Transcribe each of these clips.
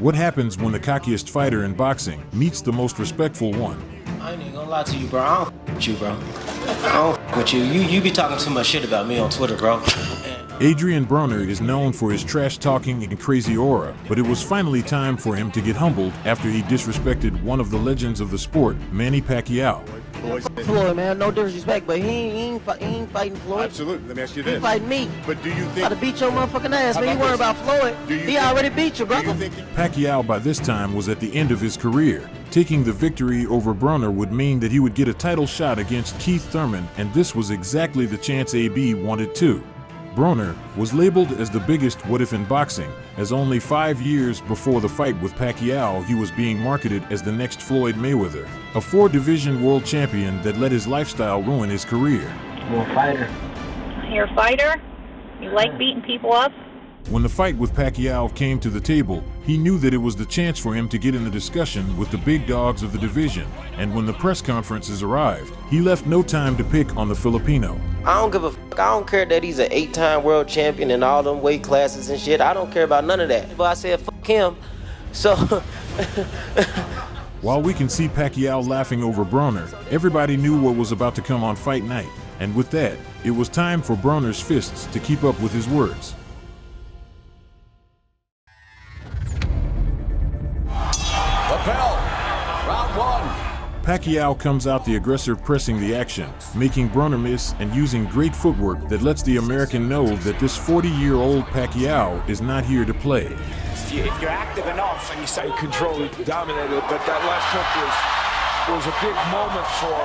What happens when the cockiest fighter in boxing meets the most respectful one? I ain't even gonna lie to you, bro. I don't with you, bro. I don't with you. You be talking too much shit about me on Twitter, bro. Adrien Broner is known for his trash-talking and crazy aura, but it was finally time for him to get humbled after he disrespected one of the legends of the sport, Manny Pacquiao. Floyd, man, no disrespect, but he ain't fighting Floyd. Absolutely. Let me ask you this. He fighting me. But do you think... Gotta beat your motherfucking ass, man. You worry about Floyd. He already beat you, brother. Pacquiao by this time was at the end of his career. Taking the victory over Broner would mean that he would get a title shot against Keith Thurman, and this was exactly the chance AB wanted too. Broner was labeled as the biggest what if in boxing, as only 5 years before the fight with Pacquiao he was being marketed as the next Floyd Mayweather, a 4-division world champion that let his lifestyle ruin his career. You're a fighter. You're a fighter? You like beating people up? When the fight with Pacquiao came to the table, he knew that it was the chance for him to get in a discussion with the big dogs of the division, and when the press conferences arrived, he left no time to pick on the Filipino. I don't give a fuck. I don't care that he's an 8-time world champion in all them weight classes and shit. I don't care about none of that. But I said fuck him. So While we can see Pacquiao laughing over Broner, everybody knew what was about to come on fight night, and with that, it was time for Broner's fists to keep up with his words. Bell, round one. Pacquiao comes out the aggressor pressing the action, making Broner miss and using great footwork that lets the American know that this 40-year-old Pacquiao is not here to play. If you're active enough and you say control, dominated, but that left hook was a big moment for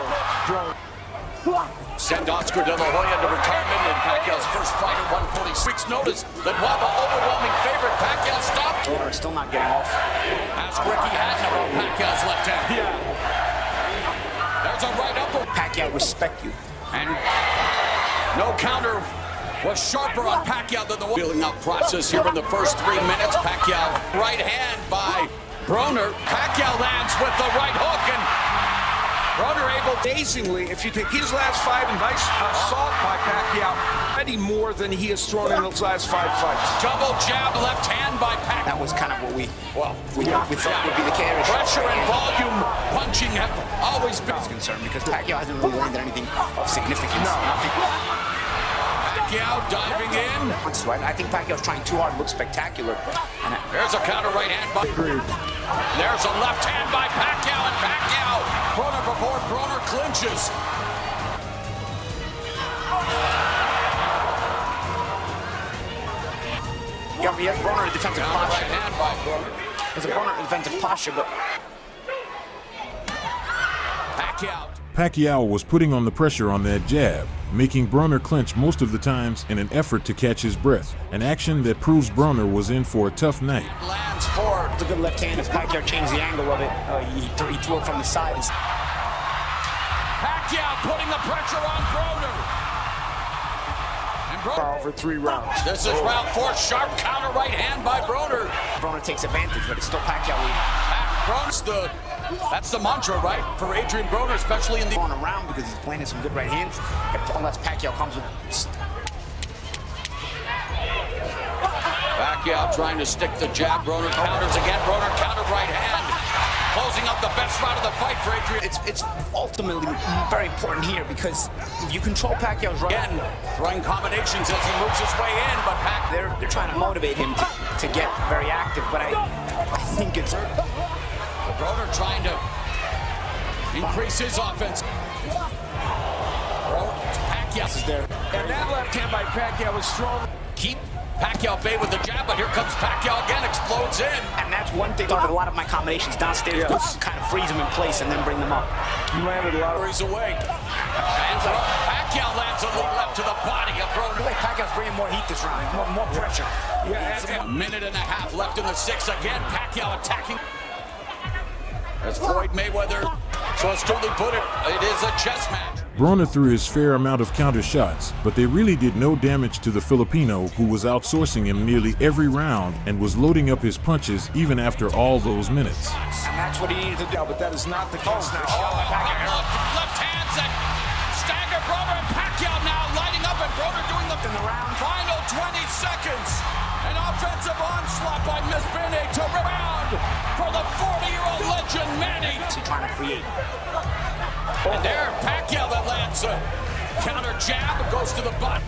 Broner. Send Oscar De La Hoya to retirement in Pacquiao's first fight at 146. Notice that while the overwhelming favorite, Pacquiao stopped. Broner still not getting off. Ask Ricky Hatton about Pacquiao's left hand. Yeah. There's a right upper. Pacquiao respect you. And no counter was sharper on Pacquiao than the one. Feeling out process here in the first 3 minutes. Pacquiao right hand by Broner. Pacquiao lands with the right hook and Broner able, amazingly, if you take his last fight, nice assault by Pacquiao, already more than he has thrown in those last 5 fights. double jab left hand by Pacquiao. That was kind of what we thought would be the case. Pressure and volume punching have always been concerned because Pacquiao hasn't really landed anything of significance. No. Pacquiao diving in. I think Pacquiao's trying too hard to look spectacular. And there's a counter right hand by There's a left hand by Pacquiao, and Pacquiao Broner before Broner clinches. Yeah, he has Broner in defensive posture. Right hand by Broner. There's a Broner in defensive posture, but Pacquiao was putting on the pressure on that jab, making Broner clinch most of the times in an effort to catch his breath, an action that proves Broner was in for a tough night. Lands forward. It's a good left hand as Pacquiao changed the angle of it. He threw it from the side. Pacquiao putting the pressure on Broner. And Broner over 3 rounds. This is round 4. Sharp counter right hand by Broner. Broner takes advantage, but it's still Pacquiao leading. Broner's that's the mantra, right, for Adrien Broner, especially in the going around because he's playing some good right hands. Unless Pacquiao comes with. Pacquiao trying to stick the jab. Broner counters again. Broner counter right hand, closing up the best round of the fight for Adrien. It's ultimately very important here because if you control Pacquiao's right again, throwing combinations as he moves his way in, but they're trying to motivate him to get very active. But I think it's. Broner trying to increase his offense. Pacquiao is there. And that left hand by Pacquiao was strong. Keep Pacquiao bay with the jab, but here comes Pacquiao again, explodes in. And that's one thing with a lot of my combinations downstairs, kind of freeze them in place and then bring them up. He landed a lot. He's away. Pacquiao lands a little left to the body of Broner. I feel like Pacquiao's bringing more heat this round, more pressure. Yeah, a minute and a half left in the 6th. Again, Pacquiao attacking. As Floyd Mayweather so astutely put it, it is a chess match. Broner threw his fair amount of counter shots, but they really did no damage to the Filipino, who was outsourcing him nearly every round and was loading up his punches even after all those minutes. And that's what he needed to do, but that is not the case now. Left hands and stagger Broner and Pacquiao now lighting up, and Broner doing the final 20 seconds. An offensive onslaught by Miss Bene to rebound. trying to create. And there, Pacquiao that lands a counter jab, goes to the butt.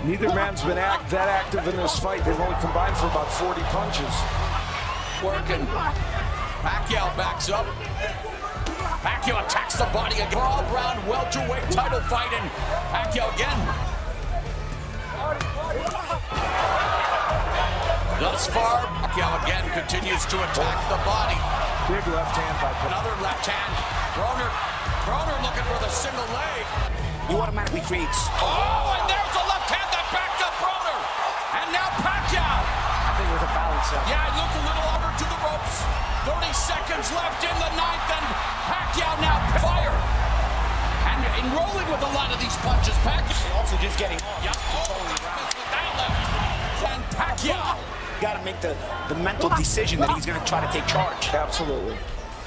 Neither man's been that active in this fight. They've only combined for about 40 punches. Working. Pacquiao backs up. Pacquiao attacks the body. A 12-round welterweight title fight, and Pacquiao again. Thus far, Pacquiao again continues to attack the body. Big left hand by Another left hand. Broner looking for the single leg. He automatically creates. Oh, and there's a left hand that backed up Broner. And now Pacquiao. I think it was a balance up. Yeah, it looked a little over to the ropes. 30 seconds left in the ninth, and Pacquiao now fire. And enrolling with a lot of these punches. Pacquiao Also just getting off. Yep. With that left. And Pacquiao. Got to make the mental decision that he's going to try to take charge. Absolutely.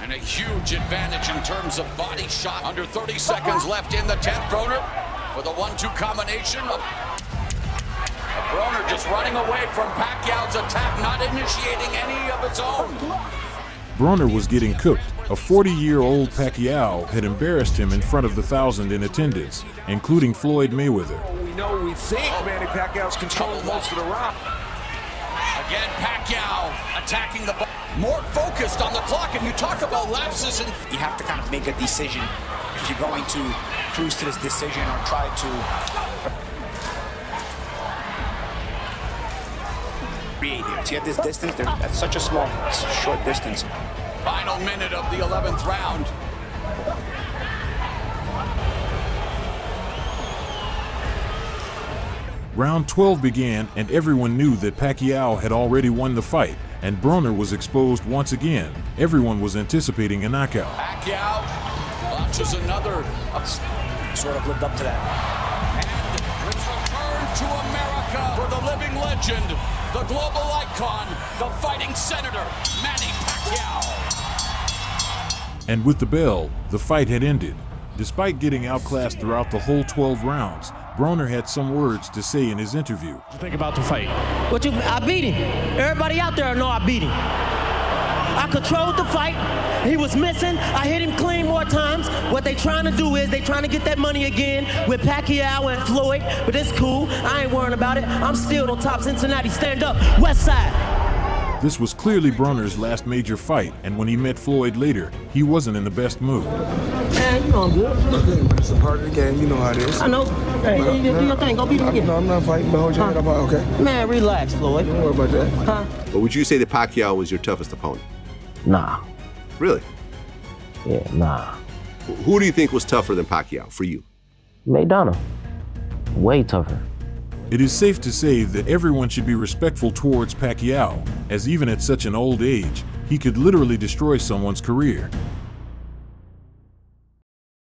And a huge advantage in terms of body shot. Under 30 seconds left in the 10th. Broner with a 1-2 combination. Broner just running away from Pacquiao's attack, not initiating any of its own. Broner was getting cooked. A 40-year-old Pacquiao had embarrassed him in front of the 1,000 in attendance, including Floyd Mayweather. We think Manny Pacquiao's controlling most of the round. Again, Pacquiao attacking the ball. More focused on the clock, and you talk about lapses. And You have to kind of make a decision if you're going to cruise to this decision or try to create here. So you have this distance, they're at such a short distance. Final minute of the 11th round. Round 12 began, and everyone knew that Pacquiao had already won the fight, and Broner was exposed once again. Everyone was anticipating a knockout. Pacquiao launches another. Sort of lived up to that. And it's returned to America for the living legend, the global icon, the fighting senator, Manny Pacquiao. And with the bell, the fight had ended. Despite getting outclassed throughout the whole 12 rounds, Broner had some words to say in his interview. What do you think about the fight? I beat him. Everybody out there know I beat him. I controlled the fight. He was missing. I hit him clean more times. What they trying to do is they trying to get that money again with Pacquiao and Floyd, but it's cool. I ain't worrying about it. I'm still on top. Cincinnati, stand up. West Side. This was clearly Broner's last major fight, and when he met Floyd later, he wasn't in the best mood. Man, you know I'm good. It's a part of the game, you know how it is. I know. Hey, do your thing. Go beat him again. No, I'm not fighting, but hold your head up, okay? Man, relax, Floyd. Don't worry about that. Huh? But would you say that Pacquiao was your toughest opponent? Nah. Really? Yeah, nah. Who do you think was tougher than Pacquiao for you? Maidana. Way tougher. It is safe to say that everyone should be respectful towards Pacquiao, as even at such an old age, he could literally destroy someone's career.